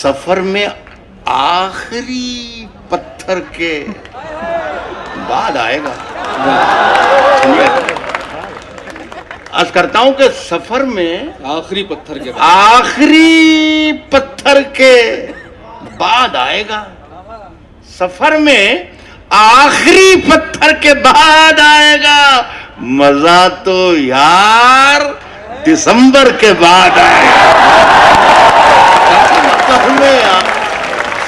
سفر میں آخری پتھر کے بعد آئے گا. عرض کرتا ہوں کہ سفر میں آخری پتھر کے بعد آخری پتھر کے بعد آئے گا. سفر میں آخری پتھر کے بعد آئے گا. مزہ تو یار دسمبر کے بعد آئے گا.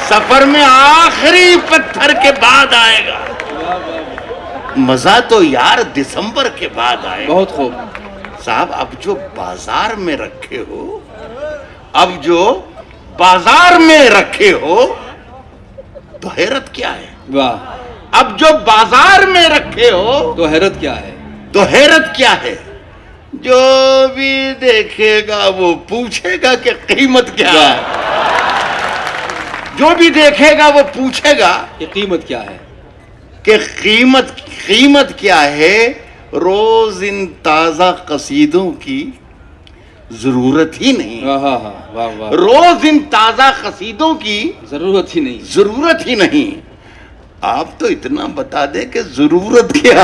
سفر میں آخری پتھر کے بعد آئے گا. مزہ تو یار دسمبر کے بعد آئے گا. بہت خوب صاحب. اب جو بازار میں رکھے ہو تو حیرت کیا ہے. واہ. اب جو بازار میں رکھے ہو تو حیرت کیا ہے. تو حیرت کیا ہے. جو بھی دیکھے گا وہ پوچھے گا کہ قیمت کیا ہے. جو بھی دیکھے گا وہ پوچھے گا یہ قیمت کیا ہے. کہ قیمت کیا ہے. روز ان تازہ قصیدوں کی ضرورت ہی نہیں. واہ واہ. روز ان تازہ قصیدوں کی ضرورت ہی نہیں. آپ تو اتنا بتا دیں کہ ضرورت کیا.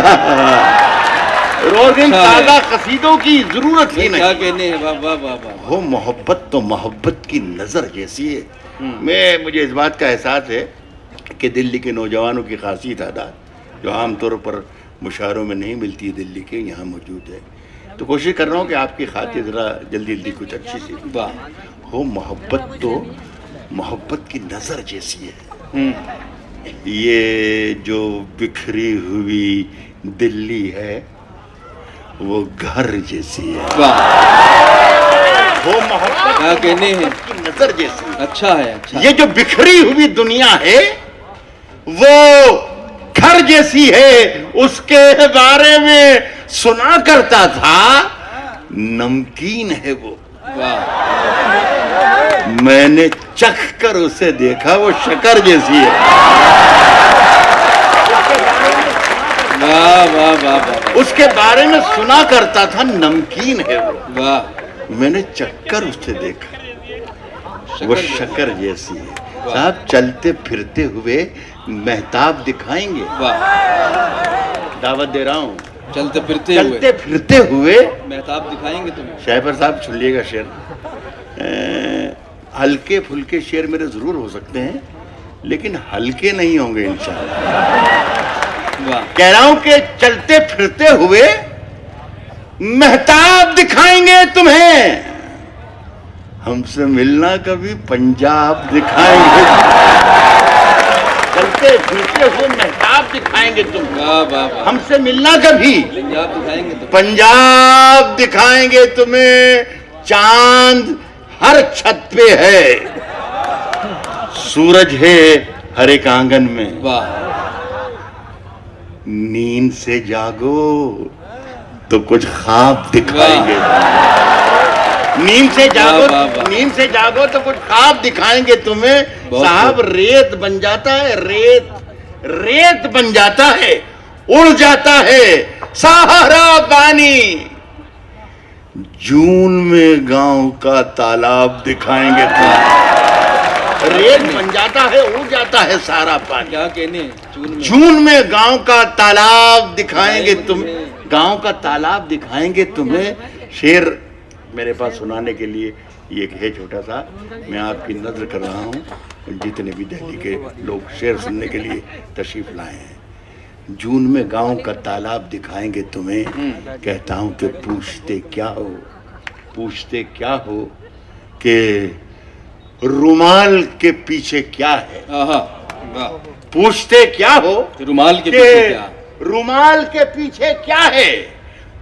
روز ان تازہ قصیدوں کی ضرورت ہی نہیں. کیا کہنے ہیں. واہ واہ واہ واہ. وہ محبت تو محبت کی نظر جیسی ہے. مجھے اس بات کا احساس ہے کہ دلی کے نوجوانوں کی خاصی تعداد جو عام طور پر مشاعروں میں نہیں ملتی ہے دلی کے یہاں موجود ہے. تو کوشش کر رہا ہوں کہ آپ کی خاطر ذرا جلدی کچھ اچھی سی. ہو محبت تو محبت کی نظر جیسی ہے. یہ جو بکھری ہوئی دلی ہے وہ گھر جیسی ہے. وہ محبت کیا کہنے ہیں. کی نظر جیسی ہے. اچھا ہے. یہ جو بکھری ہوئی دنیا ہے وہ گھر جیسی ہے. اس کے بارے میں سنا کرتا تھا نمکین ہے وہ. میں نے چکھ کر اسے دیکھا وہ شکر جیسی ہے. اس کے بارے میں سنا کرتا تھا نمکین ہے وہ. میں نے چکھ کر اسے دیکھا وہ شکر جیسی ہے. صاحب چلتے پھرتے ہوئے مہتاب دکھائیں گے. دعوت دے رہا ہوں. چلتے پھرتے ہوئے مہتاب دکھائیں گے تمہیں. شہبر صاحب سنیے گا شعر. ہلکے پھلکے شعر میرے ضرور ہو سکتے ہیں لیکن ہلکے نہیں ہوں گے انشاءاللہ. کہہ رہا ہوں کہ چلتے پھرتے ہوئے مہتاب دکھائیں گے تمہیں. ہم سے ملنا کبھی پنجاب دکھائیں گے. چلتے پھرتے ہوئے مہتاب دکھائیں گے تمہیں. ہم سے ملنا کبھی پنجاب دکھائیں گے تمہیں. چاند ہر چھت پہ ہے سورج ہے ہر ایک آنگن میں. نیند سے جاگو تو کچھ خواب دکھائیں گے. نیند سے جاگو تو کچھ خواب دکھائیں گے تمہیں. صاحب ریت بن جاتا ہے. ریت بن جاتا ہے. اڑ جاتا ہے سہارا پانی. جون میں گاؤں کا تالاب دکھائیں گے تمہیں. ریت بن جاتا ہے اڑ جاتا ہے سارا پانی. کیا کہنے. جون میں گاؤں کا تالاب دکھائیں گے تمہیں. گاؤں کا تالاب دکھائیں گے تمہیں. شعر میرے پاس سنانے کے لیے یہ ہے چھوٹا سا. میں آپ کی نظر کر رہا ہوں جتنے بھی دہلی کے لوگ شعر سننے کے لیے تشریف لائے ہیں. جون میں گاؤں کا تالاب دکھائیں گے تمہیں. کہتا ہوں کہ پوچھتے کیا ہو کہ رومال کے پیچھے کیا ہے. پوچھتے کیا ہو رومال کے پیچھے کیا. رومال کے پیچھے کیا ہے.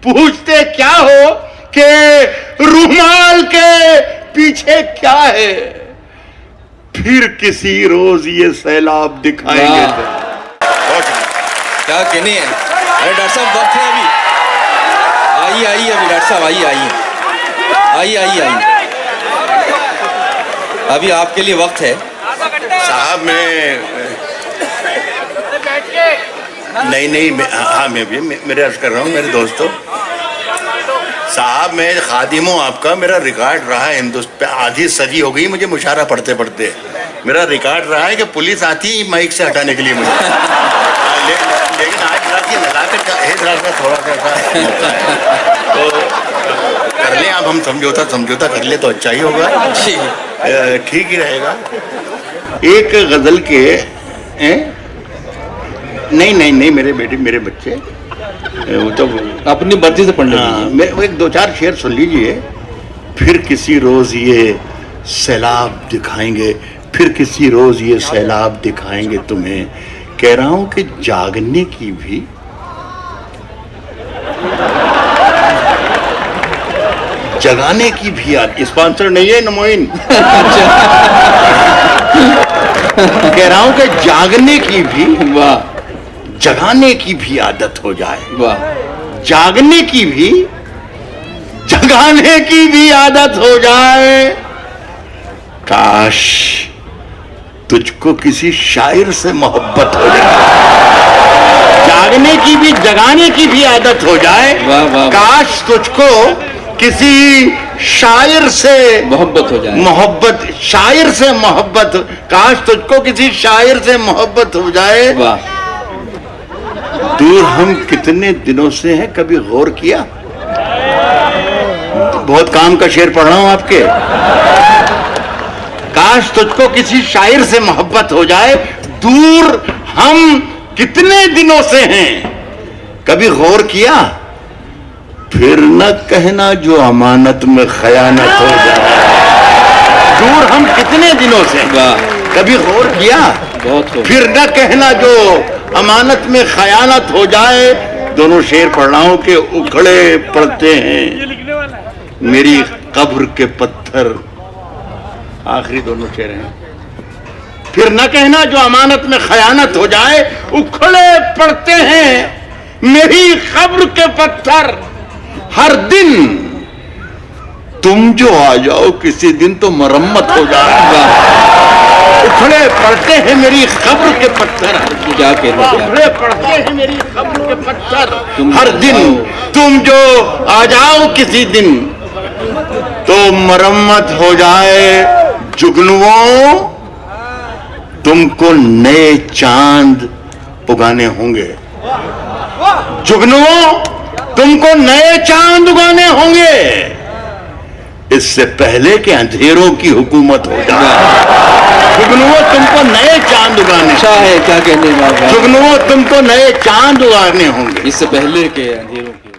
پوچھتے کیا ہو کہ رومال کے پیچھے کیا ہے. پھر کسی روز یہ سیلاب دکھائیں گے. کیا کہنے ہیں. ارے ڈاکٹر صاحب وقت ہے ابھی. آئیے ابھی ڈاکٹر صاحب آئیے. ابھی آپ کے لیے وقت ہے. صاحب میں نہیں میں بھی میرے عرض کر رہا ہوں میرے دوستوں. صاحب میں خادم ہوں آپ کا. میرا ریکارڈ رہا ہے ہندوستان, آدھی صدی ہو گئی مجھے مشاعرہ پڑھتے پڑھتے. میرا ریکارڈ رہا ہے کہ پولیس آتی مائک سے ہٹانے کے لیے مجھے. لیکن آج رات کی نزاکت کا احساس کا تھوڑا سا ایسا ہوتا ہے. تو کر لیں آپ, ہم سمجھوتا کر لیں تو اچھا ہی ہوگا, ٹھیک ہی رہے گا. ایک غزل کے نہیں میرے بیٹے میرے بچے وہ تو اپنی مرضی سے پڑھ لیں. ایک دو چار شعر سن لیجئے. پھر کسی روز یہ سیلاب دکھائیں گے, پھر کسی روز یہ سیلاب دکھائیں گے تمہیں. کہہ رہا ہوں کہ جاگنے کی بھی جگانے کی بھی اسپانسر نہیں ہے نمائن. کہہ رہا ہوں کہ جاگنے کی بھی جگانے کی بھی عادت ہو جائے. جاگنے کی بھی جگانے کی بھی عادت ہو جائے. کاش تجھ کو کسی شاعر سے محبت ہو جائے. جاگنے کی بھی جگانے کی بھی عادت ہو جائے. کاش تجھ کو کسی شاعر سے محبت ہو جائے. شاعر سے محبت, کاش تجھ کو کسی شاعر سے محبت ہو جائے. دور ہم کتنے دنوں سے ہیں, کبھی غور کیا؟ بہت کام کا شعر پڑھ رہا ہوں آپ کے. کاش تجھ کو کسی شاعر سے محبت ہو جائے. دور ہم کتنے دنوں سے ہیں, کبھی غور کیا؟ پھر نہ کہنا جو امانت میں خیانت ہو جائے. دور ہم کتنے دنوں سے, کبھی غور کیا؟ پھر نہ کہنا جو امانت میں خیانت ہو جائے. دونوں شعر پڑھ رہا ہوں کہ اکھڑے پڑتے ہیں میری قبر کے پتھر. آخری دونوں شعر ہیں. پھر نہ کہنا جو امانت میں خیانت ہو جائے, اکھڑے پڑتے ہیں میری قبر کے پتھر. ہر دن تم جو آ جاؤ کسی دن تو مرمت ہو جائے. اکھڑے پڑتے ہیں میری قبر کے پتھر. کیا کہنا, اکھڑے پڑتے ہیں میری قبر کے پتھر. ہر دن تم جو آ جاؤ کسی دن تو مرمت ہو جائے. جگنوؤں تم کو نئے چاند اگانے ہوں گے. جگنوؤں تم کو نئے چاند اگانے ہوں گے, اس سے پہلے کہ اندھیروں کی حکومت ہو جائے. جگنوؤں تم کو نئے چاند اگانے, ہے کیا کہنے. جگنوؤں تم کو نئے چاند اگانے ہوں گے, اس سے پہلے کہ اندھیروں کی